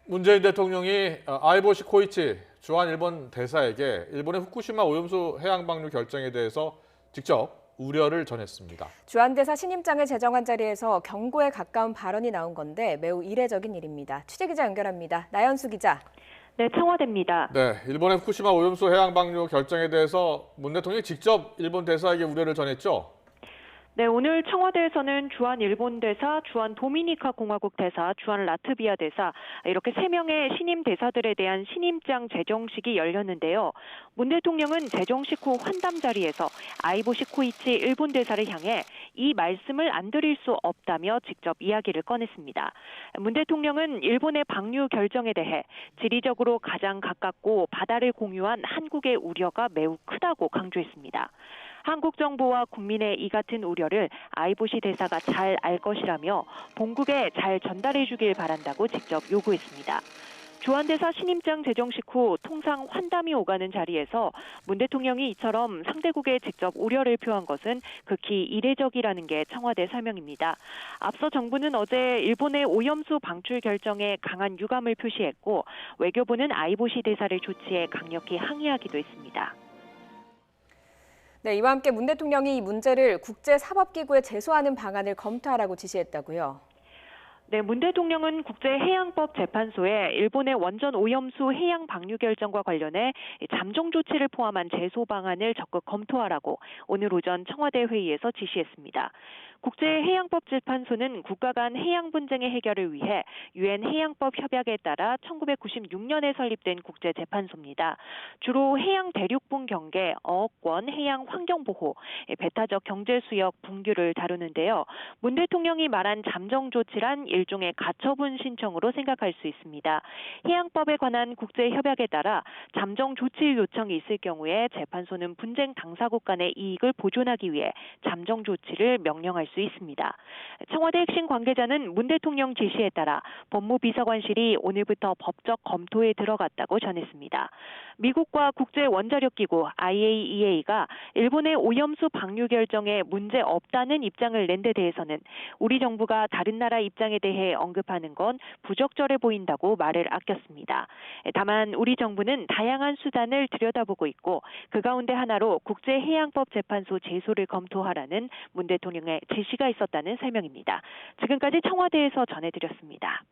문재인 대통령이 아이보시 코이치 주한 일본 대사에게 일본의 후쿠시마 오염수 해양 방류 결정에 대해서 직접 우려를 전했습니다. 주한 대사 신임장을 제정한 자리에서 경고에 가까운 발언이 나온 건데 매우 이례적인 일입니다. 취재기자 연결합니다. 나연수 기자. 네, 청와대입니다. 네, 일본의 후쿠시마 오염수 해양 방류 결정에 대해서 문 대통령이 직접 일본 대사에게 우려를 전했죠. 네, 오늘 청와대에서는 주한 일본 대사, 주한 도미니카 공화국 대사, 주한 라트비아 대사 이렇게 3명의 신임 대사들에 대한 신임장 제정식이 열렸는데요. 문 대통령은 제정식 후 환담 자리에서 아이보시 코이치 일본 대사를 향해 이 말씀을 안 드릴 수 없다며 직접 이야기를 꺼냈습니다. 문 대통령은 일본의 방류 결정에 대해 지리적으로 가장 가깝고 바다를 공유한 한국의 우려가 매우 크다고 강조했습니다. 한국 정부와 국민의 이 같은 우려를 아이보시 대사가 잘 알 것이라며 본국에 잘 전달해 주길 바란다고 직접 요구했습니다. 주한 대사 신임장 제정식 후 통상 환담이 오가는 자리에서 문 대통령이 이처럼 상대국에 직접 우려를 표한 것은 극히 이례적이라는 게 청와대 설명입니다. 앞서 정부는 어제 일본의 오염수 방출 결정에 강한 유감을 표시했고 외교부는 아이보시 대사를 조치해 강력히 항의하기도 했습니다. 네, 이와 함께 문 대통령이 이 문제를 국제사법기구에 제소하는 방안을 검토하라고 지시했다고요. 네, 문 대통령은 국제해양법 재판소에 일본의 원전 오염수 해양 방류 결정과 관련해 잠정 조치를 포함한 제소 방안을 적극 검토하라고 오늘 오전 청와대 회의에서 지시했습니다. 국제해양법 재판소는 국가 간 해양 분쟁의 해결을 위해 유엔 해양법 협약에 따라 1996년에 설립된 국제재판소입니다. 주로 해양 대륙분 경계, 어업권, 해양 환경보호, 배타적 경제수역, 분규를 다루는데요. 문 대통령이 말한 잠정 조치란 일종의 가처분 신청으로 생각할 수 있습니다. 해양법에 관한 국제협약에 따라 잠정 조치 요청이 있을 경우에 재판소는 분쟁 당사국 간의 이익을 보존하기 위해 잠정 조치를 명령할 수 있습니다. 청와대 핵심 관계자는 문 대통령 지시에 따라 법무비서관실이 오늘부터 법적 검토에 들어갔다고 전했습니다. 미국과 국제원자력기구 IAEA가 일본의 오염수 방류 결정에 문제 없다는 입장을 낸 데 대해서는 우리 정부가 다른 나라 입장에 대해 언급하는 건 부적절해 보인다고 말을 아꼈습니다. 다만 우리 정부는 다양한 수단을 들여다보고 있고 그 가운데 하나로 국제해양법 재판소 제소를 검토하라는 문 대통령의 지시가 있었다는 설명입니다. 지금까지 청와대에서 전해드렸습니다.